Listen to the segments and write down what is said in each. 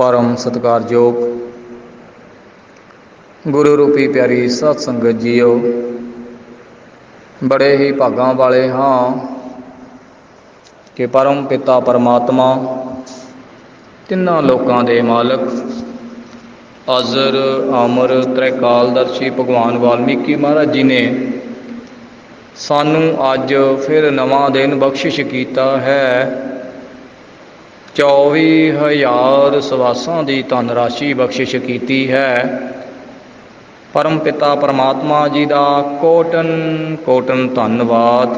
परम सत्कारयोग गुरु रूपी प्यारी सत संगत जीओ, बड़े ही भागां वाले हाँ कि परम पिता परमात्मा तिन्हां लोकां दे मालक अजर अमर त्रैकालदर्शी भगवान वाल्मीकि महाराज जी ने सानू अज फिर नवां दिन बख्शिश कीता है। 24,000 सवासां दी धन राशि बख्शिश कीती है। परम पिता परमात्मा जी का कोटन कोटन धन्नवाद।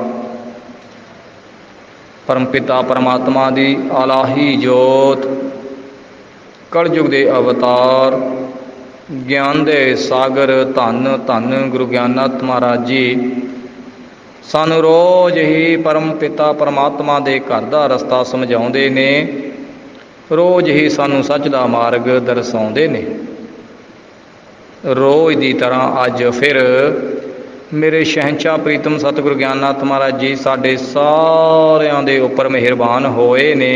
परम पिता परमात्मा दी आलाही जोत, कलयुग दे अवतार, ज्ञान दे सागर धन धन गुरु ज्ञाननाथ महाराज जी सानू रोज़ ही परम पिता परमात्मा दे घर दा रस्ता समझाउंदे ने, रोज़ ही सानू सच दा मार्ग दर्शाउंदे ने। रोज़ दी तरह अज फिर मेरे शहंशाह प्रीतम सतगुरु ज्ञाननाथ महाराज जी साडे सारियां दे उपर मेहरबान होए ने।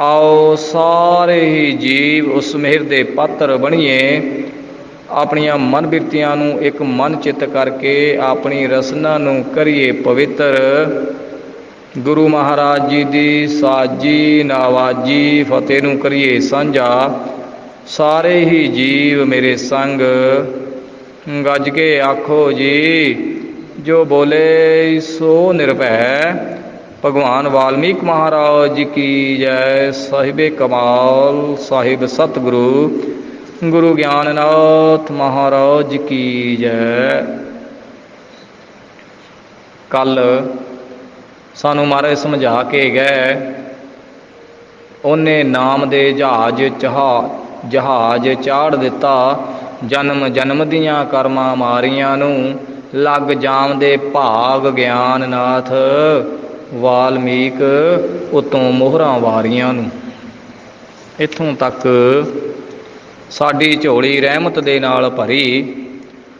आओ सारे ही जीव उस मेहर दे पात्र बणीए, अपनियां मन बिरतियां नू एक मन चित करके अपनी रसना नू करिए पवित्र। गुरु महाराज जी दी साजी नावाजी फतेह नू करिए साझा। सारे ही जीव मेरे संग गज के आखो जी, जो बोले सो निर्भय। भगवान वाल्मीकि महाराज की जय। साहिबे कमाल साहिब सतगुरु गुरु ज्ञाननाथ महाराज की जय। कल सानू महाराज समझा के गए, उन्हें नाम दे जहाज चाड़ दिता। जन्म जन्म दियां कर्मां मारियां नू लग जामदे भाग ज्ञाननाथ वाल्मीक उतों मोहरां वारियां नू। इत्थों तक साडी झोली रहमत दे नाल भरी,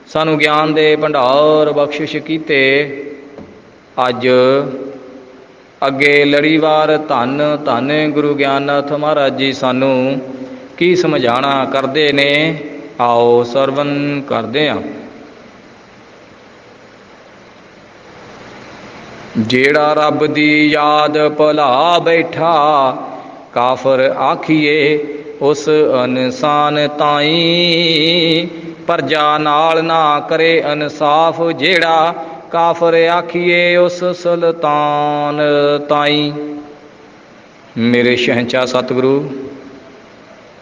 सानू ज्ञान दे भंडार बख्शिश कीते। अज अगे लड़ीवार धन धन गुरु ज्ञाननाथ महाराज जी सानू की समझाना करते ने। आओ सरवण करदे हां। जेड़ा रब दी याद भुला बैठा, काफर आखिए उस इंसान ताई। प्रजा नाल ना करे इंसाफ, जेड़ा काफर आखिए उस सुल्तान ताई। मेरे शहंशाह सतगुरु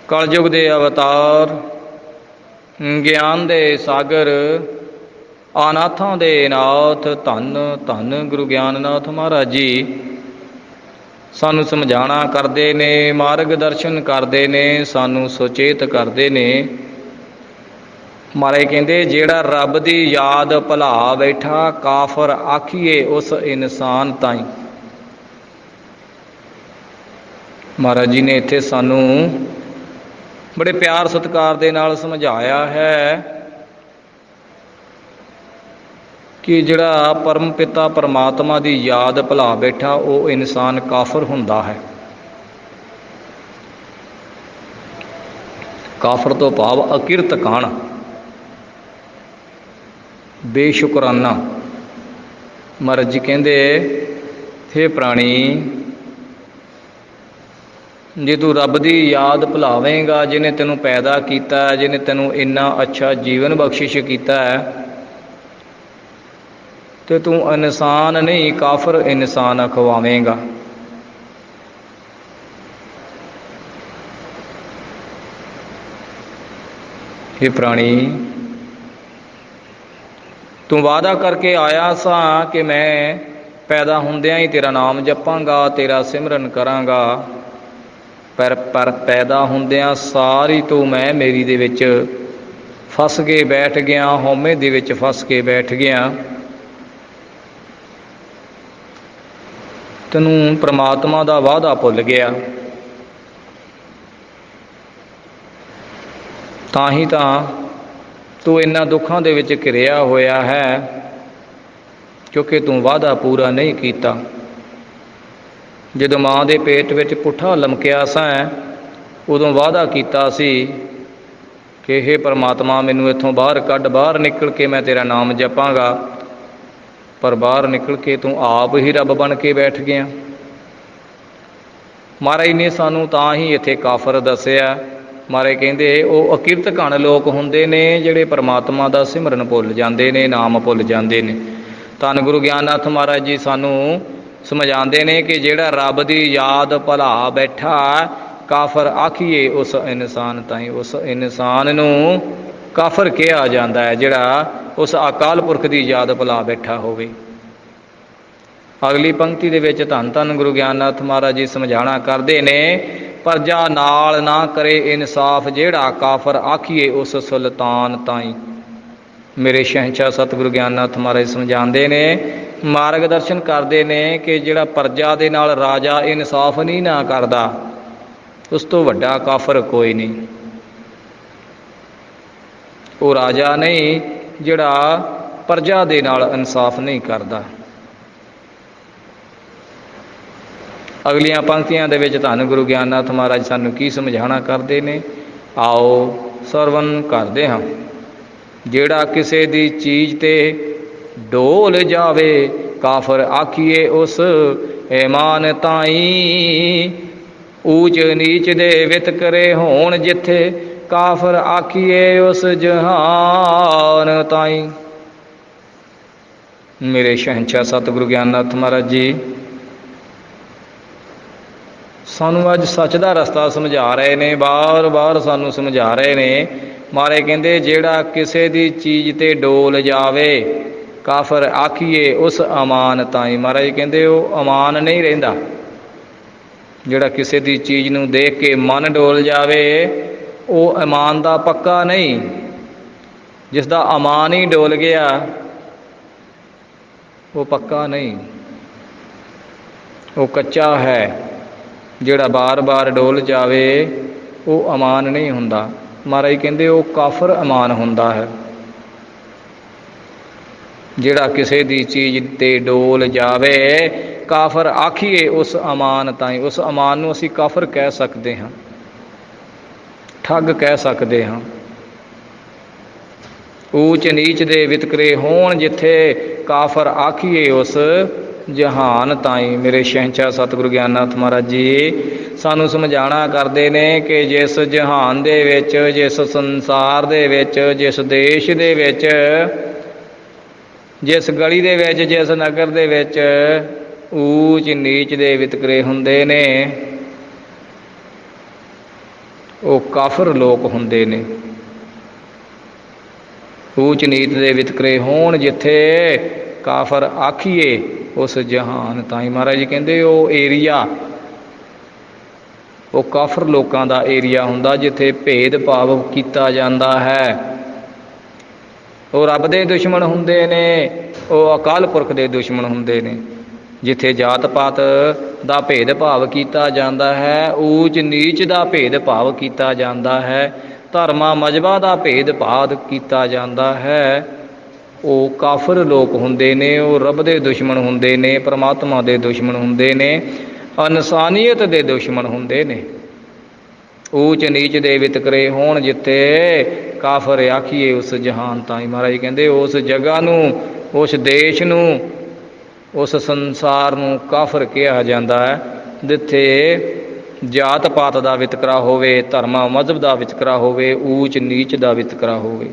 कलयुग दे अवतार, ज्ञान दे सागर, अनाथां दे नाथ धन धन गुरु ज्ञाननाथ महाराज जी सानू समझाना करते ने, मार्ग दर्शन करते ने, सानू सुचेत करते ने। महाराज कहते जेड़ा रब दी याद भुला बैठा, काफर आखिए उस इंसान ताई। महाराज जी ने इत्थे सानू बड़े प्यार सत्कार दे नाल समझाया है कि जिहड़ा परम पिता परमात्मा की याद भुला बैठा वो इंसान काफर हुंदा है। काफर तो भाव अकिरत कान, बेशुकराना। महाराज जी कहंदे हे प्राणी, जे तू रब की याद भुलावेगा, जिन्हें तेनू पैदा किया, जिन्हें तेनू इन्ना अच्छा जीवन बख्शिश किया है, तो तू इंसान नहीं काफर इंसान अखवावेगा। हे प्राणी, तू वादा करके आया सा कि मैं पैदा हुंदियां ही तेरा नाम जपांगा, तेरा सिमरन करांगा। पर पैदा हुंदियां सारी तो मैं मेरी दे विच फस के बैठ गया, हौमे दे विच फस के बैठ गया। तैनू परमात्मा का वादा भुल गया। तां ही तां तू इन्हां दुखां दे विच घिरिया होया है, क्योंकि तू वादा पूरा नहीं कीता। जदों माँ के पेट विच पुट्ठा लमकिया सैं, ਉਦੋਂ ਵਾਅਦਾ ਕੀਤਾ ਸੀ ਕਿ ਹੇ ਪਰਮਾਤਮਾ ਮੈਨੂੰ ਇੱਥੋਂ ਬਾਹਰ ਕੱਢ, ਬਾਹਰ ਨਿਕਲ ਕੇ ਮੈਂ ਤੇਰਾ ਨਾਮ ਜਪਾਂਗਾ। ਪਰ ਬਾਹਰ ਨਿਕਲ ਕੇ ਤੂੰ ਆਪ ਹੀ ਰੱਬ ਬਣ ਕੇ ਬੈਠ ਗਿਆ। ਮਹਾਰਾਜ ਨੇ ਸਾਨੂੰ ਤਾਂ ਹੀ ਇੱਥੇ ਕਾਫਰ ਦੱਸਿਆ। ਮਹਾਰਾਜ ਕਹਿੰਦੇ ਉਹ ਅਕਿਰਤ ਘਣ ਲੋਕ ਹੁੰਦੇ ਨੇ ਜਿਹੜੇ ਪਰਮਾਤਮਾ ਦਾ ਸਿਮਰਨ ਭੁੱਲ ਜਾਂਦੇ ਨੇ, ਨਾਮ ਭੁੱਲ ਜਾਂਦੇ ਨੇ। ਧੰਨ ਗੁਰੂ ਗਿਆਨਨਾਥ ਮਹਾਰਾਜ ਜੀ ਸਾਨੂੰ ਸਮਝਾਉਂਦੇ ਨੇ ਕਿ ਜਿਹੜਾ ਰੱਬ ਦੀ ਯਾਦ ਭੁਲਾ ਬੈਠਾ, ਕਾਫਰ ਆਖੀਏ ਉਸ ਇਨਸਾਨ ਤਾਈਂ। ਉਸ ਇਨਸਾਨ ਨੂੰ ਕਾਫਰ ਕਿਹਾ ਜਾਂਦਾ ਹੈ ਜਿਹੜਾ ਉਸ ਅਕਾਲ ਪੁਰਖ ਦੀ ਯਾਦ ਭੁਲਾ ਬੈਠਾ ਹੋਵੇ। ਅਗਲੀ ਪੰਕਤੀ ਦੇ ਵਿੱਚ ਧੰਨ ਧੰਨ ਗੁਰੂ ਗਿਆਨਨਾਥ ਮਹਾਰਾਜ ਜੀ ਸਮਝਾਉਣਾ ਕਰਦੇ ਨੇ, ਪਰਜਾ ਨਾਲ ਨਾ ਕਰੇ ਇਨਸਾਫ, ਜਿਹੜਾ ਕਾਫਰ ਆਖੀਏ ਉਸ ਸੁਲਤਾਨ ਤਾਈਂ। ਮੇਰੇ ਸ਼ਹਿਨਸ਼ਾਹ ਸਤਿਗੁਰੂ ਗਿਆਨਨਾਥ ਮਹਾਰਾਜ ਸਮਝਾਉਂਦੇ ਨੇ, ਮਾਰਗ ਦਰਸ਼ਨ ਕਰਦੇ ਨੇ ਕਿ ਜਿਹੜਾ ਪਰਜਾ ਦੇ ਨਾਲ ਰਾਜਾ ਇਨਸਾਫ ਨਹੀਂ ਨਾ ਕਰਦਾ, ਉਸ ਤੋਂ ਵੱਡਾ ਕਾਫਰ ਕੋਈ ਨਹੀਂ। ਉਹ ਰਾਜਾ ਨਹੀਂ ਜਿਹੜਾ ਪਰਜਾ ਦੇ ਨਾਲ ਇਨਸਾਫ ਨਹੀਂ ਕਰਦਾ। ਅਗਲੀਆਂ ਪੰਕਤੀਆਂ ਦੇ ਵਿੱਚ ਧੰਨ ਗੁਰੂ ਗਿਆਨਨਾਥ ਮਹਾਰਾਜ ਸਾਨੂੰ ਕੀ ਸਮਝਾਉਣਾ ਕਰਦੇ ਨੇ, ਆਓ ਸਰਵਨ ਕਰਦੇ ਹਾਂ। ਜਿਹੜਾ ਕਿਸੇ ਦੀ ਚੀਜ਼ ਤੇ ਡੋਲ ਜਾਵੇ, ਕਾਫਰ ਆਖੀਏ ਉਸ ਈਮਾਨ ਤਾਈਂ। ਊਚ ਨੀਚ ਦੇ ਵਿਤਕਰੇ ਹੋਣ ਜਿੱਥੇ, ਕਾਫਰ ਆਖੀਏ ਉਸ ਜਹਾਨ ਤਾਈਂ। ਮੇਰੇ ਸ਼ਹਿਨਸ਼ਾਹ ਸਤਿਗੁਰੂ ਗਿਆਨਨਾਥ ਮਹਾਰਾਜ ਜੀ ਸਾਨੂੰ ਅੱਜ ਸੱਚ ਦਾ ਰਸਤਾ ਸਮਝਾ ਰਹੇ ਨੇ, ਬਾਰ-ਬਾਰ ਸਾਨੂੰ ਸਮਝਾ ਰਹੇ ਨੇ। ਮਹਾਰਾਜ ਕਹਿੰਦੇ ਜਿਹੜਾ ਕਿਸੇ ਦੀ ਚੀਜ਼ ਤੇ ਡੋਲ ਜਾਵੇ, ਕਾਫਰ ਆਖੀਏ ਉਸ ਅਮਾਨ ਤਾਈਂ। ਮਹਾਰਾਜ ਕਹਿੰਦੇ ਉਹ ਅਮਾਨ ਨਹੀਂ ਰਹਿੰਦਾ। ਜਿਹੜਾ ਕਿਸੇ ਦੀ ਚੀਜ਼ ਨੂੰ ਦੇਖ ਕੇ ਮਨ ਡੋਲ ਜਾਵੇ, ਉਹ ਇਮਾਨ ਦਾ ਪੱਕਾ ਨਹੀਂ। ਜਿਸ ਦਾ ਅਮਾਨ ਹੀ ਡੋਲ ਗਿਆ, ਉਹ ਪੱਕਾ ਨਹੀਂ, ਉਹ ਕੱਚਾ ਹੈ। ਜਿਹੜਾ ਬਾਰ-ਬਾਰ ਡੋਲ ਜਾਵੇ ਉਹ ਅਮਾਨ ਨਹੀਂ ਹੁੰਦਾ। ਮਹਾਰਾਜ ਕਹਿੰਦੇ ਉਹ ਕਾਫਰ ਅਮਾਨ ਹੁੰਦਾ ਹੈ। ਜਿਹੜਾ ਕਿਸੇ ਦੀ ਚੀਜ਼ ਤੇ ਡੋਲ ਜਾਵੇ, ਕਾਫਰ ਆਖੀਏ ਉਸ ਅਮਾਨ ਤਾਈਂ। ਉਸ ਅਮਾਨ ਨੂੰ ਅਸੀਂ ਕਾਫਰ ਕਹਿ ਸਕਦੇ ਹਾਂ, ਠੱਗ ਕਹਿ ਸਕਦੇ ਹਾਂ। ਊਚ ਨੀਚ ਦੇ ਵਿਤਕਰੇ ਹੋਣ ਜਿੱਥੇ, ਕਾਫਰ ਆਖੀਏ ਉਸ ਜਹਾਨ ਤਾਈਂ। ਮੇਰੇ ਸ਼ਹਿਨਸ਼ਾਹ ਸਤਿਗੁਰੂ ਗਿਆਨਨਾਥ ਮਹਾਰਾਜ ਜੀ ਸਾਨੂੰ ਸਮਝਾਉਣਾ ਕਰਦੇ ਨੇ ਕਿ ਜਿਸ ਜਹਾਨ ਦੇ ਵਿੱਚ, ਜਿਸ ਸੰਸਾਰ ਦੇ ਵਿੱਚ, ਜਿਸ ਦੇਸ਼ ਦੇ ਵਿੱਚ, ਜਿਸ ਗਲੀ ਦੇ ਵਿੱਚ, ਜਿਸ ਨਗਰ ਦੇ ਵਿੱਚ ਊਚ ਨੀਚ ਦੇ ਵਿਤਕਰੇ ਹੁੰਦੇ ਨੇ, ਉਹ ਕਾਫਰ ਲੋਕ ਹੁੰਦੇ ਨੇ। ਊਚ ਨੀਚ ਦੇ ਵਿਤਕਰੇ ਹੋਣ ਜਿੱਥੇ, ਕਾਫਰ ਆਖੀਏ ਉਸ ਜਹਾਨ ਤਾਈਂ। ਮਹਾਰਾਜ ਜੀ ਕਹਿੰਦੇ ਉਹ ਏਰੀਆ, ਉਹ ਕਾਫਰ ਲੋਕਾਂ ਦਾ ਏਰੀਆ ਹੁੰਦਾ ਜਿੱਥੇ ਭੇਦ ਭਾਵ ਕੀਤਾ ਜਾਂਦਾ ਹੈ। ਉਹ ਰੱਬ ਦੇ ਦੁਸ਼ਮਣ ਹੁੰਦੇ ਨੇ, ਉਹ ਅਕਾਲ ਪੁਰਖ ਦੇ ਦੁਸ਼ਮਣ ਹੁੰਦੇ ਨੇ। ਜਿੱਥੇ ਜਾਤ ਪਾਤ ਦਾ ਭੇਦ ਭਾਵ ਕੀਤਾ ਜਾਂਦਾ ਹੈ, ਊਚ ਨੀਚ ਦਾ ਭੇਦ ਭਾਵ ਕੀਤਾ ਜਾਂਦਾ ਹੈ, ਧਰਮਾਂ ਮਜ਼ਹਬਾਂ ਦਾ ਭੇਦ ਭਾਵ ਕੀਤਾ ਜਾਂਦਾ ਹੈ, ਉਹ ਕਾਫਰ ਲੋਕ ਹੁੰਦੇ ਨੇ। ਉਹ ਰੱਬ ਦੇ ਦੁਸ਼ਮਣ ਹੁੰਦੇ ਨੇ, ਪਰਮਾਤਮਾ ਦੇ ਦੁਸ਼ਮਣ ਹੁੰਦੇ ਨੇ, ਇਨਸਾਨੀਅਤ ਦੇ ਦੁਸ਼ਮਣ ਹੁੰਦੇ ਨੇ। ਊਚ ਨੀਚ ਦੇ ਵਿਤਕਰੇ ਹੋਣ ਜਿੱਥੇ, ਕਾਫਰ ਆਖੀਏ ਉਸ ਜਹਾਨ ਤਾਈਂ। ਮਹਾਰਾਜ ਕਹਿੰਦੇ ਉਸ ਜਗ੍ਹਾ ਨੂੰ, ਉਸ ਦੇਸ਼ ਨੂੰ, ਉਸ ਸੰਸਾਰ ਨੂੰ ਕਾਫਰ ਕਿਹਾ ਜਾਂਦਾ ਹੈ ਜਿੱਥੇ ਜਾਤ ਪਾਤ ਦਾ ਵਿਤਕਰਾ ਹੋਵੇ, ਧਰਮਾਂ ਮਜ਼ਹਬ ਦਾ ਵਿਤਕਰਾ ਹੋਵੇ, ਊਚ ਨੀਚ ਦਾ ਵਿਤਕਰਾ ਹੋਵੇ।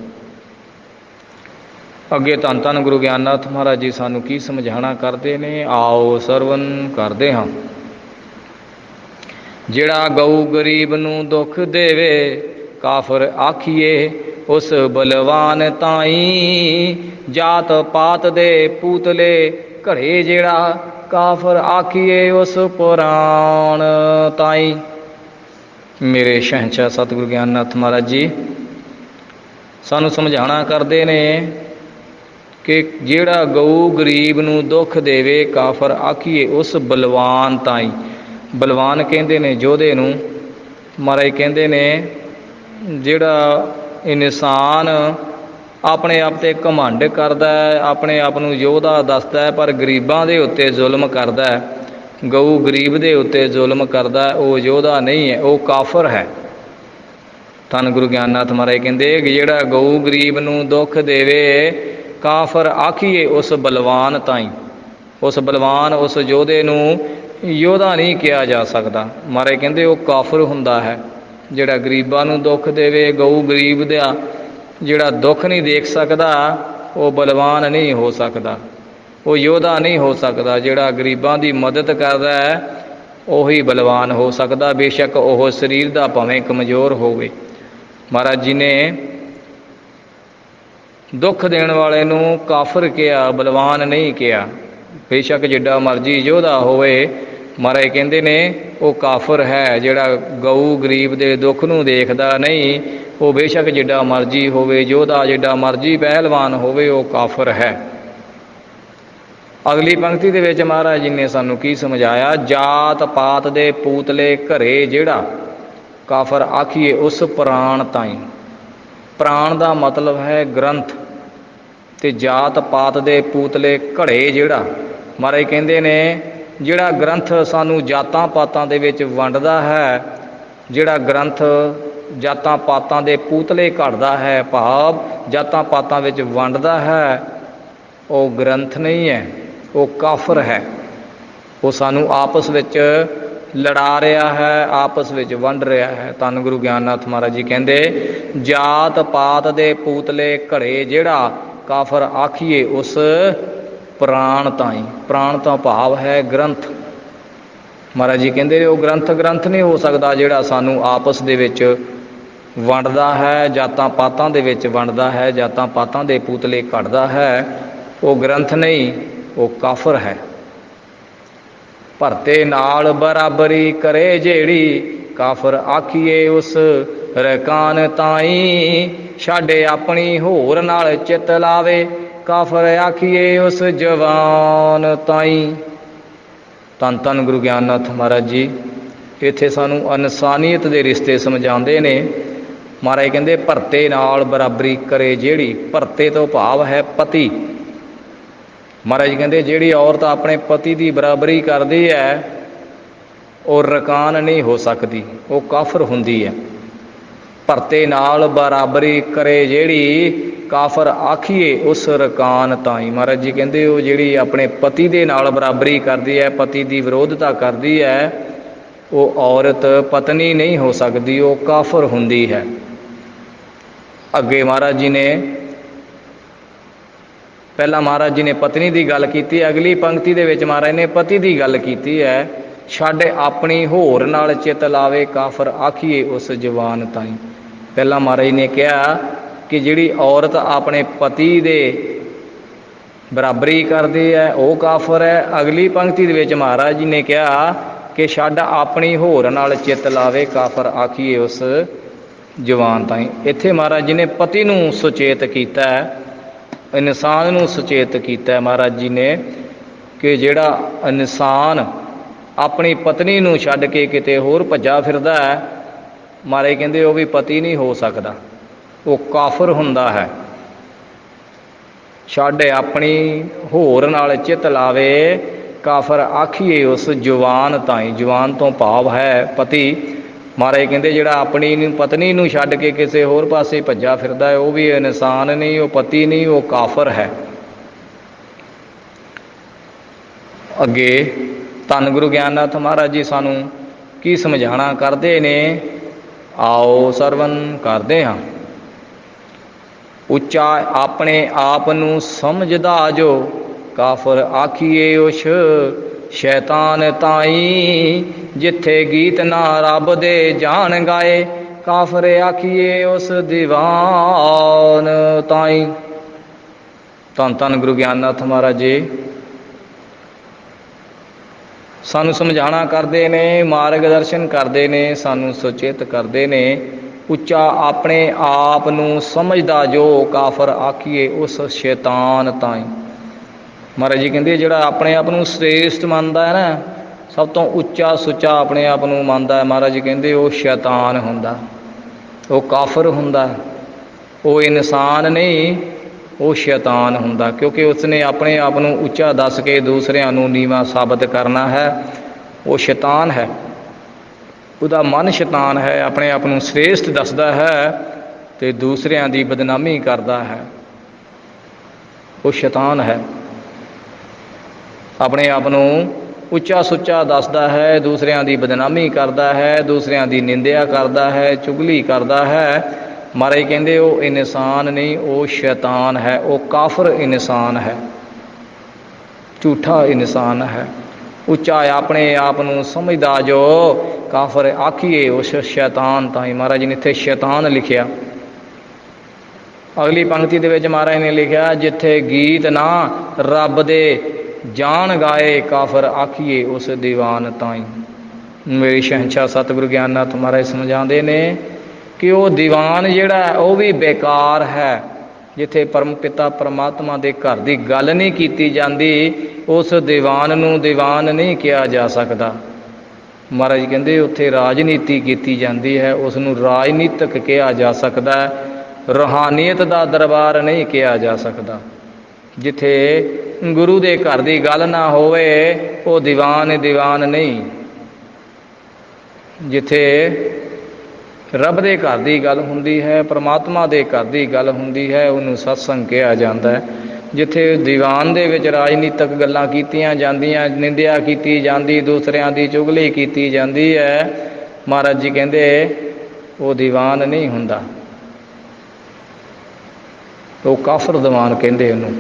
ਅੱਗੇ ਧੰਨ ਧੰਨ ਗੁਰੂ ਗਿਆਨਨਾਥ ਮਹਾਰਾਜ ਜੀ ਸਾਨੂੰ ਕੀ ਸਮਝਾਉਣਾ ਕਰਦੇ ਨੇ, ਆਓ ਸਰਵਨ ਕਰਦੇ ਹਾਂ। ਜਿਹੜਾ ਗਊ ਗਰੀਬ ਨੂੰ ਦੁੱਖ ਦੇਵੇ, ਕਾਫਰ ਆਖੀਏ ਉਸ ਬਲਵਾਨ ਤਾਈਂ। ਜਾਤ ਪਾਤ ਦੇ ਪੂਤਲੇ ਘੜੇ ਜਿਹੜਾ, ਕਾਫਰ ਆਖੀਏ ਉਸ ਪੁਰਾਣ ਤਾਈਂ। ਮੇਰੇ ਸ਼ਹਿਨਸ਼ਾਹ ਸਤਿਗੁਰੂ ਗਿਆਨਨਾਥ ਮਹਾਰਾਜ ਜੀ ਸਾਨੂੰ ਸਮਝਾਉਣਾ ਕਰਦੇ ਨੇ ਕਿ ਜਿਹੜਾ ਗਊ ਗਰੀਬ ਨੂੰ ਦੁੱਖ ਦੇਵੇ, ਕਾਫਰ ਆਖੀਏ ਉਸ ਬਲਵਾਨ ਤਾਈਂ। ਬਲਵਾਨ ਕਹਿੰਦੇ ਨੇ ਯੋਧੇ ਨੂੰ। ਮਹਾਰਾਜ ਕਹਿੰਦੇ ਨੇ ਜਿਹੜਾ ਇਨਸਾਨ ਆਪਣੇ ਆਪ 'ਤੇ ਘਮੰਡ ਕਰਦਾ ਹੈ, ਆਪਣੇ ਆਪ ਨੂੰ ਯੋਧਾ ਦੱਸਦਾ ਹੈ, ਪਰ ਗਰੀਬਾਂ ਦੇ ਉੱਤੇ ਜ਼ੁਲਮ ਕਰਦਾ ਹੈ, ਗਊ ਗਰੀਬ ਦੇ ਉੱਤੇ ਜ਼ੁਲਮ ਕਰਦਾ, ਉਹ ਯੋਧਾ ਨਹੀਂ ਹੈ, ਉਹ ਕਾਫਰ ਹੈ। ਧੰਨ ਗੁਰੂ ਗਿਆਨਨਾਥ ਮਹਾਰਾਜ ਕਹਿੰਦੇ ਜਿਹੜਾ ਗਊ ਗਰੀਬ ਨੂੰ ਦੁੱਖ ਦੇਵੇ ਕਾਫਰ ਆਖੀਏ ਉਸ ਬਲਵਾਨ ਤਾਈਂ। ਉਸ ਬਲਵਾਨ ਉਸ ਯੋਧੇ ਨੂੰ ਯੋਧਾ ਨਹੀਂ ਕਿਹਾ ਜਾ ਸਕਦਾ। ਮਹਾਰਾਜ ਕਹਿੰਦੇ ਉਹ ਕਾਫਰ ਹੁੰਦਾ ਹੈ। ਜਿਹੜਾ ਗਰੀਬਾਂ ਨੂੰ ਦੁੱਖ ਦੇਵੇ, ਗਊ ਗਰੀਬ ਦਾ ਜਿਹੜਾ ਦੁੱਖ ਨਹੀਂ ਦੇਖ ਸਕਦਾ ਉਹ ਬਲਵਾਨ ਨਹੀਂ ਹੋ ਸਕਦਾ, ਉਹ ਯੋਧਾ ਨਹੀਂ ਹੋ ਸਕਦਾ। ਜਿਹੜਾ ਗਰੀਬਾਂ ਦੀ ਮਦਦ ਕਰਦਾ ਹੈ ਉਹੀ ਬਲਵਾਨ ਹੋ ਸਕਦਾ, ਬੇਸ਼ੱਕ ਉਹ ਸਰੀਰ ਦਾ ਭਾਵੇਂ ਕਮਜ਼ੋਰ ਹੋਵੇ। ਮਹਾਰਾਜ ਜੀ ਨੇ ਦੁੱਖ ਦੇਣ ਵਾਲੇ ਨੂੰ ਕਾਫਰ ਕਿਹਾ, ਬਲਵਾਨ ਨਹੀਂ ਕਿਹਾ। ਬੇਸ਼ੱਕ ਜਿੱਡਾ ਮਰਜ਼ੀ ਯੋਧਾ ਹੋਵੇ, ਮਹਾਰਾਜ ਕਹਿੰਦੇ ਨੇ ਉਹ ਕਾਫਰ ਹੈ। ਜਿਹੜਾ ਗਊ ਗਰੀਬ ਦੇ ਦੁੱਖ ਨੂੰ ਦੇਖਦਾ ਨਹੀਂ, ਉਹ ਬੇਸ਼ੱਕ ਜਿੱਡਾ ਮਰਜ਼ੀ ਹੋਵੇ, ਯੋਧਾ ਜਿੱਡਾ ਮਰਜ਼ੀ ਪਹਿਲਵਾਨ ਹੋਵੇ, ਉਹ ਕਾਫਰ ਹੈ। ਅਗਲੀ ਪੰਕਤੀ ਦੇ ਵਿੱਚ ਮਹਾਰਾਜ ਜੀ ਨੇ ਸਾਨੂੰ ਕੀ ਸਮਝਾਇਆ? ਜਾਤ ਪਾਤ ਦੇ ਪੂਤਲੇ ਘਰੇ ਜਿਹੜਾ ਕਾਫਰ ਆਖੀਏ ਉਸ ਪ੍ਰਾਣ ਤਾਈਂ। ਪ੍ਰਾਣ ਦਾ ਮਤਲਬ ਹੈ ਗ੍ਰੰਥ, ਤੇ ਜਾਤ ਪਾਤ ਦੇ ਪੂਤਲੇ ਘੜੇ ਜਿਹੜਾ ਮਹਾਰਾਜ ਕਹਿੰਦੇ ਨੇ ਜਿਹੜਾ ਗ੍ਰੰਥ ਸਾਨੂੰ ਜਾਤਾਂ ਪਾਤਾਂ ਦੇ ਵਿੱਚ ਵੰਡਦਾ ਹੈ, ਜਿਹੜਾ ਗ੍ਰੰਥ ਜਾਤਾਂ ਪਾਤਾਂ ਦੇ ਪੂਤਲੇ ਘੜਦਾ ਹੈ, ਭਾਵ ਜਾਤਾਂ ਪਾਤਾਂ ਵਿੱਚ ਵੰਡਦਾ ਹੈ, ਉਹ ਗ੍ਰੰਥ ਨਹੀਂ ਹੈ, ਉਹ ਕਾਫਰ ਹੈ। ਉਹ ਸਾਨੂੰ ਆਪਸ ਵਿੱਚ ਲੜਾ ਰਿਹਾ ਹੈ, ਆਪਸ ਵਿੱਚ ਵੰਡ ਰਿਹਾ ਹੈ। ਧੰਨ ਗੁਰੂ ਗਿਆਨਨਾਥ ਮਹਾਰਾਜ ਜੀ ਕਹਿੰਦੇ ਜਾਤ ਪਾਤ ਦੇ ਪੂਤਲੇ ਘੜੇ ਜਿਹੜਾ ਕਾਫਰ ਆਖੀਏ ਉਸ ਪ੍ਰਾਣ ਤਾਈਂ। ਪ੍ਰਾਣ ਤੋਂ ਭਾਵ ਹੈ ਗ੍ਰੰਥ। ਮਹਾਰਾਜ ਜੀ ਕਹਿੰਦੇ ਉਹ ਗ੍ਰੰਥ ਨਹੀਂ ਹੋ ਸਕਦਾ ਜਿਹੜਾ ਸਾਨੂੰ ਆਪਸ ਦੇ ਵਿੱਚ ਵੰਡਦਾ ਹੈ, ਜਾਤਾਂ ਪਾਤਾਂ ਦੇ ਵਿੱਚ ਵੰਡਦਾ ਹੈ, ਜਾਤਾਂ ਪਾਤਾਂ ਦੇ ਪੂਤਲੇ ਘੜਦਾ ਹੈ, ਉਹ ਗ੍ਰੰਥ ਨਹੀਂ, ਉਹ ਕਾਫਰ ਹੈ। ਭਰਤੇ ਨਾਲ ਬਰਾਬਰੀ ਕਰੇ ਜਿਹੜੀ ਕਾਫਰ ਆਖੀਏ ਉਸ ਰਕਾਨ ਤਾਈਂ। ਛਾਡੇ ਆਪਣੀ ਹੋਰ ਨਾਲ ਚਿੱਤ ਲਾਵੇ ਕਾਫਰ ਆਖੀਏ ਉਸ ਜਵਾਨ ਤਾਈਂ। ਧੰਨ ਧੰਨ ਗੁਰੂ ਗਿਆਨਨਾਥ ਮਹਾਰਾਜ ਜੀ ਇੱਥੇ ਸਾਨੂੰ ਇਨਸਾਨੀਅਤ ਦੇ ਰਿਸ਼ਤੇ ਸਮਝਾਉਂਦੇ ਨੇ। ਮਹਾਰਾਜ ਕਹਿੰਦੇ ਭਰਤੇ ਨਾਲ ਬਰਾਬਰੀ ਕਰੇ ਜਿਹੜੀ। ਭਰਤੇ ਤੋਂ ਭਾਵ ਹੈ ਪਤੀ। ਮਹਾਰਾਜ ਕਹਿੰਦੇ ਜਿਹੜੀ ਔਰਤ ਆਪਣੇ ਪਤੀ ਦੀ ਬਰਾਬਰੀ ਕਰਦੀ ਹੈ ਉਹ ਰਕਾਨ ਨਹੀਂ ਹੋ ਸਕਦੀ, ਉਹ ਕਾਫਰ ਹੁੰਦੀ ਹੈ। ਭਰਤੇ ਨਾਲ ਬਰਾਬਰੀ ਕਰੇ ਜਿਹੜੀ ਕਾਫਰ ਆਖੀਏ ਉਸ ਰਕਾਨ ਤਾਈਂ। ਮਹਾਰਾਜ ਜੀ ਕਹਿੰਦੇ ਉਹ ਜਿਹੜੀ ਆਪਣੇ ਪਤੀ ਦੇ ਨਾਲ ਬਰਾਬਰੀ ਕਰਦੀ ਹੈ, ਪਤੀ ਦੀ ਵਿਰੋਧਤਾ ਕਰਦੀ ਹੈ, ਉਹ ਔਰਤ ਪਤਨੀ ਨਹੀਂ ਹੋ ਸਕਦੀ, ਉਹ ਕਾਫਰ ਹੁੰਦੀ ਹੈ। ਅੱਗੇ ਮਹਾਰਾਜ ਜੀ ਨੇ ਪਹਿਲਾਂ ਮਹਾਰਾਜ ਜੀ ਨੇ ਪਤਨੀ ਦੀ ਗੱਲ ਕੀਤੀ, ਅਗਲੀ ਪੰਕਤੀ ਦੇ ਵਿੱਚ ਮਹਾਰਾਜ ਨੇ ਪਤੀ ਦੀ ਗੱਲ ਕੀਤੀ ਹੈ। ਛੱਡ ਆਪਣੀ ਹੋਰ ਨਾਲ ਚਿੱਤ ਲਾਵੇ ਕਾਫਰ ਆਖੀਏ ਉਸ ਜਵਾਨ ਤਾਈਂ। ਪਹਿਲਾਂ ਮਹਾਰਾਜ ਨੇ ਕਿਹਾ ਕਿ ਜਿਹੜੀ ਔਰਤ ਆਪਣੇ ਪਤੀ ਦੇ ਬਰਾਬਰੀ ਕਰਦੀ ਹੈ ਉਹ ਕਾਫਰ ਹੈ। ਅਗਲੀ ਪੰਕਤੀ ਦੇ ਵਿੱਚ ਮਹਾਰਾਜ ਜੀ ਨੇ ਕਿਹਾ ਕਿ ਛੱਡ ਆਪਣੀ ਹੋਰ ਨਾਲ ਚਿੱਤ ਲਾਵੇ ਕਾਫਰ ਆਖੀਏ ਉਸ ਜਵਾਨ ਤਾਈਂ। ਇੱਥੇ ਮਹਾਰਾਜ ਜੀ ਨੇ ਪਤੀ ਨੂੰ ਸੁਚੇਤ ਕੀਤਾ, ਇਨਸਾਨ ਨੂੰ ਸੁਚੇਤ ਕੀਤਾ ਮਹਾਰਾਜ ਜੀ ਨੇ ਕਿ ਜਿਹੜਾ ਇਨਸਾਨ ਆਪਣੀ ਪਤਨੀ ਨੂੰ ਛੱਡ ਕੇ ਕਿਤੇ ਹੋਰ ਭੱਜਾ ਫਿਰਦਾ ਹੈ, ਮਹਾਰਾਜ ਕਹਿੰਦੇ ਉਹ ਵੀ ਪਤੀ ਨਹੀਂ ਹੋ ਸਕਦਾ, ਉਹ ਕਾਫਰ ਹੁੰਦਾ ਹੈ। ਛੱਡ ਆਪਣੀ ਹੋਰ ਨਾਲ ਚਿੱਤ ਲਾਵੇ ਕਾਫਰ ਆਖੀਏ ਉਸ ਜਵਾਨ ਤਾਈਂ। ਜਵਾਨ ਤੋਂ ਭਾਵ ਹੈ ਪਤੀ। ਮਹਾਰਾਜ ਕਹਿੰਦੇ ਜਿਹੜਾ ਆਪਣੀ ਪਤਨੀ ਨੂੰ ਛੱਡ ਕੇ ਕਿਸੇ ਹੋਰ ਪਾਸੇ ਭੱਜਾ ਫਿਰਦਾ ਹੈ ਉਹ ਵੀ ਇਨਸਾਨ ਨਹੀਂ, ਉਹ ਪਤੀ ਨਹੀਂ, ਉਹ ਕਾਫਰ ਹੈ। ਅੱਗੇ ਧੰਨ ਗੁਰੂ ਗਿਆਨਨਾਥ ਮਹਾਰਾਜ ਜੀ ਸਾਨੂੰ ਕੀ ਸਮਝਾਣਾ ਕਰਦੇ ਨੇ, ਆਓ ਸਰਵਨ ਕਰਦੇ ਹਾਂ। ਉੱਚਾ ਆਪਣੇ ਆਪ ਨੂੰ ਸਮਝਦਾ ਜੋ ਕਾਫਰ ਆਖੀਏ ਉਸ ਸ਼ੈਤਾਨ ਤਾਈਂ। ਜਿੱਥੇ ਗੀਤ ਨਾ ਰੱਬ ਦੇ ਜਾਣ ਗਾਏ ਕਾਫਰ ਆਖੀਏ ਉਸ ਦੀਵਾਨ ਤਾਈਂ। ਧੰਨ ਧੰਨ ਗੁਰੂ ਗਿਆਨਨਾਥ ਮਹਾਰਾਜ ਜੀ ਸਾਨੂੰ ਸਮਝਾਣਾ ਕਰਦੇ ਨੇ, ਮਾਰਗ ਦਰਸ਼ਨ ਕਰਦੇ ਨੇ, ਸਾਨੂੰ ਸੁਚੇਤ ਕਰਦੇ ਨੇ। ਉੱਚਾ ਆਪਣੇ ਆਪ ਨੂੰ ਸਮਝਦਾ ਜੋ ਕਾਫਰ ਆਖੀਏ ਉਸ ਸ਼ੈਤਾਨ ਤਾਈਂ। ਮਹਾਰਾਜ ਜੀ ਕਹਿੰਦੇ ਜਿਹੜਾ ਆਪਣੇ ਆਪ ਨੂੰ ਸ੍ਰੇਸ਼ਟ ਮੰਨਦਾ ਹੈ ਨਾ, ਸਭ ਤੋਂ ਉੱਚਾ ਸੁੱਚਾ ਆਪਣੇ ਆਪ ਨੂੰ ਮੰਨਦਾ ਹੈ, ਮਹਾਰਾਜ ਜੀ ਕਹਿੰਦੇ ਉਹ ਸ਼ੈਤਾਨ ਹੁੰਦਾ, ਉਹ ਕਾਫਰ ਹੁੰਦਾ, ਉਹ ਇਨਸਾਨ ਨਹੀਂ, ਉਹ ਸ਼ੈਤਾਨ ਹੁੰਦਾ। ਕਿਉਂਕਿ ਉਸਨੇ ਆਪਣੇ ਆਪ ਨੂੰ ਉੱਚਾ ਦੱਸ ਕੇ ਦੂਸਰਿਆਂ ਨੂੰ ਨੀਵਾਂ ਸਾਬਤ ਕਰਨਾ ਹੈ, ਉਹ ਸ਼ੈਤਾਨ ਹੈ। ਉਹਦਾ ਮਨ ਸ਼ੈਤਾਨ ਹੈ, ਆਪਣੇ ਆਪ ਨੂੰ ਸ੍ਰੇਸ਼ਟ ਦੱਸਦਾ ਹੈ ਅਤੇ ਦੂਸਰਿਆਂ ਦੀ ਬਦਨਾਮੀ ਕਰਦਾ ਹੈ। ਉਹ ਸ਼ੈਤਾਨ ਹੈ। ਆਪਣੇ ਆਪ ਨੂੰ ਉੱਚਾ ਸੁੱਚਾ ਦੱਸਦਾ ਹੈ, ਦੂਸਰਿਆਂ ਦੀ ਬਦਨਾਮੀ ਕਰਦਾ ਹੈ, ਦੂਸਰਿਆਂ ਦੀ ਨਿੰਦਿਆ ਕਰਦਾ ਹੈ, ਚੁਗਲੀ ਕਰਦਾ ਹੈ। ਮਹਾਰਾਜ ਕਹਿੰਦੇ ਉਹ ਇਨਸਾਨ ਨਹੀਂ, ਉਹ ਸ਼ੈਤਾਨ ਹੈ, ਉਹ ਕਾਫਰ ਇਨਸਾਨ ਹੈ, ਝੂਠਾ ਇਨਸਾਨ ਹੈ। ਉੱਚਾ ਆਪਣੇ ਆਪ ਨੂੰ ਸਮਝਦਾ ਜੋ ਕਾਫਰ ਆਖੀਏ ਉਸ ਸ਼ੈਤਾਨ ਤਾਂ ਹੀ ਮਹਾਰਾਜ ਨੇ ਇੱਥੇ ਸ਼ੈਤਾਨ ਲਿਖਿਆ। ਅਗਲੀ ਪੰਕਤੀ ਦੇ ਵਿੱਚ ਮਹਾਰਾਜ ਨੇ ਲਿਖਿਆ, ਜਿੱਥੇ ਗੀਤ ਨਾ ਰੱਬ ਦੇ ਜਾਣ ਗਾਏ, ਕਾਫਰ ਆਖੀਏ ਉਸ ਦੀਵਾਨ ਤਾਈ। ਮੇਰੇ ਸ਼ਹਿਨਸ਼ਾਹ ਸਤਿਗੁਰੂ ਗਿਆਨਨਾਥ ਮਹਾਰਾਜ ਸਮਝਾਉਂਦੇ ਨੇ ਕਿ ਉਹ ਦੀਵਾਨ ਜਿਹੜਾ ਉਹ ਵੀ ਬੇਕਾਰ ਹੈ। ਜਿੱਥੇ ਪਰਮ ਪਿਤਾ ਪਰਮਾਤਮਾ ਦੇ ਘਰ ਦੀ ਗੱਲ ਨਹੀਂ ਕੀਤੀ ਜਾਂਦੀ, ਉਸ ਦੀਵਾਨ ਨੂੰ ਦੀਵਾਨ ਨਹੀਂ ਕਿਹਾ ਜਾ ਸਕਦਾ। ਮਹਾਰਾਜ ਕਹਿੰਦੇ ਉੱਥੇ ਰਾਜਨੀਤੀ ਕੀਤੀ ਜਾਂਦੀ ਹੈ, ਉਸ ਨੂੰ ਰਾਜਨੀਤਿਕ ਕਿਹਾ ਜਾ ਸਕਦਾ, ਰੂਹਾਨੀਅਤ ਦਾ ਦਰਬਾਰ ਨਹੀਂ ਕਿਹਾ ਜਾ ਸਕਦਾ। ਜਿੱਥੇ ਗੁਰੂ ਦੇ ਘਰ ਦੀ ਗੱਲ ਨਾ ਹੋਵੇ, ਉਹ ਦੀਵਾਨ ਨਹੀਂ। ਜਿੱਥੇ ਰੱਬ ਦੇ ਘਰ ਦੀ ਗੱਲ ਹੁੰਦੀ ਹੈ, ਪਰਮਾਤਮਾ ਦੇ ਘਰ ਦੀ ਗੱਲ ਹੁੰਦੀ ਹੈ, ਉਹਨੂੰ ਸਤਸੰਗ ਕਿਹਾ ਜਾਂਦਾ ਹੈ। ਜਿੱਥੇ ਦੀਵਾਨ ਦੇ ਵਿੱਚ ਰਾਜਨੀਤਿਕ ਗੱਲਾਂ ਕੀਤੀਆਂ ਜਾਂਦੀਆਂ, ਨਿੰਦਿਆ ਕੀਤੀ ਜਾਂਦੀ, ਦੂਸਰਿਆਂ ਦੀ ਚੁਗਲੀ ਕੀਤੀ ਜਾਂਦੀ ਹੈ, ਮਹਾਰਾਜ ਜੀ ਕਹਿੰਦੇ ਉਹ ਦੀਵਾਨ ਨਹੀਂ ਹੁੰਦਾ, ਉਹ ਕਾਫਰ ਦੀਵਾਨ ਕਹਿੰਦੇ ਉਹਨੂੰ।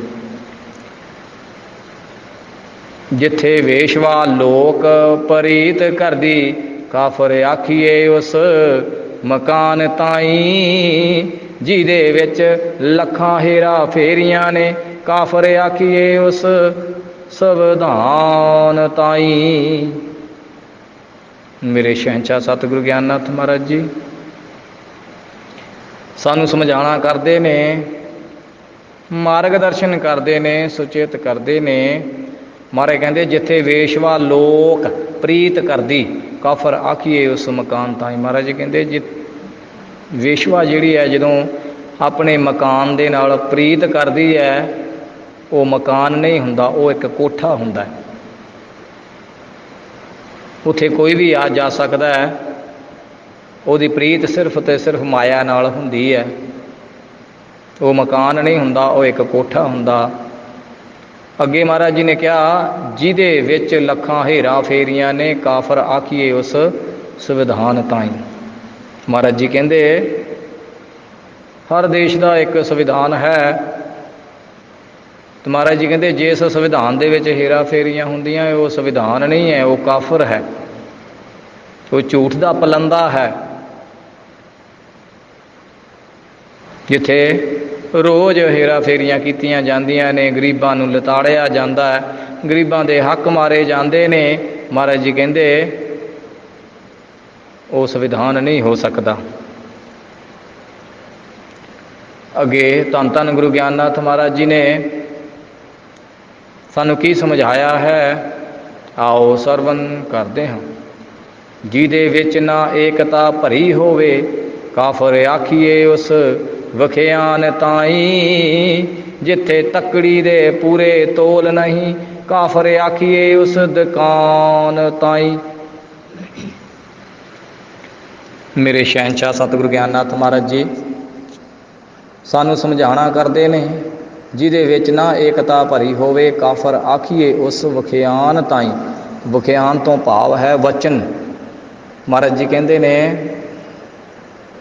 ਜਿੱਥੇ ਵੇਸ਼ਵਾ ਲੋਕ ਪ੍ਰੀਤ ਕਰਦੀ, ਕਾਫਰ ਆਖੀਏ ਉਸ ਮਕਾਨ ਤਾਈ। ਜਿਹਦੇ ਵਿੱਚ ਲੱਖਾਂ ਹੇਰਾ ਫੇਰੀਆਂ ਨੇ, ਕਾਫਰ ਆਖੀਏ ਉਸ ਸੰਵਿਧਾਨ ਤਾਈ। ਮੇਰੇ ਸ਼ਹਿਨਸ਼ਾਹ ਸਤਿਗੁਰੂ ਗਿਆਨਨਾਥ ਮਹਾਰਾਜ ਜੀ ਸਾਨੂੰ ਸਮਝਾਉਣਾ ਕਰਦੇ ਨੇ, ਮਾਰਗ ਦਰਸ਼ਨ ਕਰਦੇ ਨੇ, ਸੁਚੇਤ ਕਰਦੇ ਨੇ। ਮਹਾਰਾਜ ਕਹਿੰਦੇ ਜਿੱਥੇ ਵੇਸ਼ਵਾ ਲੋਕ ਪ੍ਰੀਤ ਕਰਦੀ, ਕਾਫਰ ਆਖੀਏ ਉਸ ਮਕਾਨ ਤਾਈ। ਮਹਾਰਾਜ ਜੀ ਕਹਿੰਦੇ ਜੇ ਵੇਸ਼ਵਾ ਜਿਹੜੀ ਹੈ ਜਦੋਂ ਆਪਣੇ ਮਕਾਨ ਦੇ ਨਾਲ ਪ੍ਰੀਤ ਕਰਦੀ ਹੈ, ਉਹ ਮਕਾਨ ਨਹੀਂ ਹੁੰਦਾ, ਉਹ ਇੱਕ ਕੋਠਾ ਹੁੰਦਾ ਹੈ। ਉੱਥੇ ਕੋਈ ਵੀ ਆ ਜਾ ਸਕਦਾ ਹੈ। ਉਹਦੀ ਪ੍ਰੀਤ ਸਿਰਫ ਅਤੇ ਸਿਰਫ ਮਾਇਆ ਨਾਲ ਹੁੰਦੀ ਹੈ। ਉਹ ਮਕਾਨ ਨਹੀਂ ਹੁੰਦਾ, ਉਹ ਇੱਕ ਕੋਠਾ ਹੁੰਦਾ। ਅੱਗੇ ਮਹਾਰਾਜ ਜੀ ਨੇ ਕਿਹਾ, ਜਿਹਦੇ ਵਿੱਚ ਲੱਖਾਂ ਹੇਰਾ ਫੇਰੀਆਂ ਨੇ, ਕਾਫਰ ਆਖੀਏ ਉਸ ਸੰਵਿਧਾਨ ਤਾਈ। ਮਹਾਰਾਜ ਜੀ ਕਹਿੰਦੇ ਹਰ ਦੇਸ਼ ਦਾ ਇੱਕ ਸੰਵਿਧਾਨ ਹੈ, ਤੇ ਮਹਾਰਾਜ ਜੀ ਕਹਿੰਦੇ ਜਿਸ ਸੰਵਿਧਾਨ ਦੇ ਵਿੱਚ ਹੇਰਾ ਫੇਰੀਆਂ ਹੁੰਦੀਆਂ, ਉਹ ਸੰਵਿਧਾਨ ਨਹੀਂ ਹੈ, ਉਹ ਕਾਫਰ ਹੈ, ਉਹ ਝੂਠ ਦਾ ਪਲੰਦਾ ਹੈ। ਜਿੱਥੇ ਰੋਜ਼ ਹੇਰਾ ਫੇਰੀਆਂ ਕੀਤੀਆਂ ਜਾਂਦੀਆਂ ਨੇ, ਗਰੀਬਾਂ ਨੂੰ ਲਿਤਾੜਿਆ ਜਾਂਦਾ ਹੈ, ਗਰੀਬਾਂ ਦੇ ਹੱਕ ਮਾਰੇ ਜਾਂਦੇ ਨੇ, ਮਹਾਰਾਜ ਜੀ ਕਹਿੰਦੇ ਉਹ ਸੰਵਿਧਾਨ ਨਹੀਂ ਹੋ ਸਕਦਾ। ਅੱਗੇ ਧੰਨ ਧੰਨ ਗੁਰੂ ਗਿਆਨਨਾਥ ਮਹਾਰਾਜ ਜੀ ਨੇ ਸਾਨੂੰ ਕੀ ਸਮਝਾਇਆ ਹੈ, ਆਓ ਸਰਵਨ ਕਰਦੇ ਹਾਂ। ਜਿਹਦੇ ਵਿੱਚ ਨਾ ਏਕਤਾ ਭਰੀ ਹੋਵੇ, ਕਾਫਰ ਆਖੀਏ ਉਸ ਵਖਿਆਨ ਤਾਈ। ਜਿੱਥੇ ਤੱਕੜੀ ਦੇ ਪੂਰੇ ਤੋਲ ਨਹੀਂ, ਕਾਫਰ ਆਖੀਏ ਉਸ ਦੁਕਾਨ ਤਾਈ। ਮੇਰੇ ਸ਼ਹਿਨਸ਼ਾਹ ਸਤਿਗੁਰੂ ਗਿਆਨਨਾਥ ਮਹਾਰਾਜ ਜੀ ਸਾਨੂੰ ਸਮਝਾਉਣਾ ਕਰਦੇ ਨੇ, ਜਿਹਦੇ ਵਿੱਚ ਨਾ ਏਕਤਾ ਭਰੀ ਹੋਵੇ, ਕਾਫਰ ਆਖੀਏ ਉਸ ਵਖਿਆਨ ਤਾਈ। ਵਖਿਆਨ ਤੋਂ ਭਾਵ ਹੈ ਵਚਨ। ਮਹਾਰਾਜ ਜੀ ਕਹਿੰਦੇ ਨੇ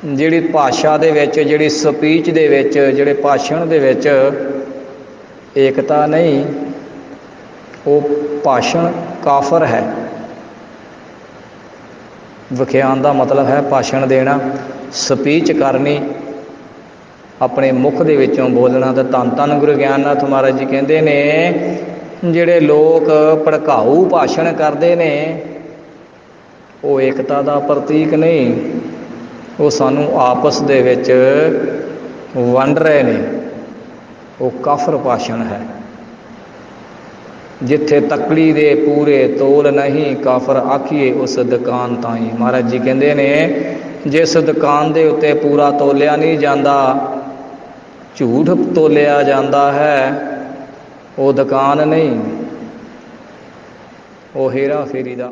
ਜਿਹੜੀ ਭਾਸ਼ਾ ਦੇ ਵਿੱਚ, ਜਿਹੜੀ ਸਪੀਚ ਦੇ ਵਿੱਚ, ਜਿਹੜੇ ਭਾਸ਼ਣ ਦੇ ਵਿੱਚ ਏਕਤਾ ਨਹੀਂ, ਉਹ ਭਾਸ਼ਣ ਕਾਫਰ ਹੈ। ਵਖਿਆਨ ਦਾ ਮਤਲਬ ਹੈ ਭਾਸ਼ਣ ਦੇਣਾ, ਸਪੀਚ ਕਰਨੀ, ਆਪਣੇ ਮੁਖ ਦੇ ਵਿੱਚੋਂ ਬੋਲਣਾ। ਤਾਂ ਧੰਨ ਧੰਨ ਗੁਰੂ ਗਿਆਨਨਾਥ ਮਹਾਰਾਜ ਜੀ ਕਹਿੰਦੇ ਨੇ ਜਿਹੜੇ ਲੋਕ ਭੜਕਾਊ ਭਾਸ਼ਣ ਕਰਦੇ ਨੇ, ਉਹ ਏਕਤਾ ਦਾ ਪ੍ਰਤੀਕ ਨਹੀਂ, ਉਹ ਸਾਨੂੰ ਆਪਸ ਦੇ ਵਿੱਚ ਵੰਡ ਰਹੇ ਨੇ, ਉਹ ਕਾਫਰ ਭਾਸ਼ਣ ਹੈ। ਜਿੱਥੇ ਤੱਕੜੀ ਦੇ ਪੂਰੇ ਤੋਲ ਨਹੀਂ, ਕਾਫਰ ਆਖੀਏ ਉਸ ਦੁਕਾਨ ਤਾਈ। ਮਹਾਰਾਜ ਜੀ ਕਹਿੰਦੇ ਨੇ ਜਿਸ ਦੁਕਾਨ ਦੇ ਉੱਤੇ ਪੂਰਾ ਤੋਲਿਆ ਨਹੀਂ ਜਾਂਦਾ, ਝੂਠ ਤੋਲਿਆ ਜਾਂਦਾ ਹੈ, ਉਹ ਦੁਕਾਨ ਨਹੀਂ, ਉਹ ਹੇਰਾ ਫੇਰੀ ਦਾ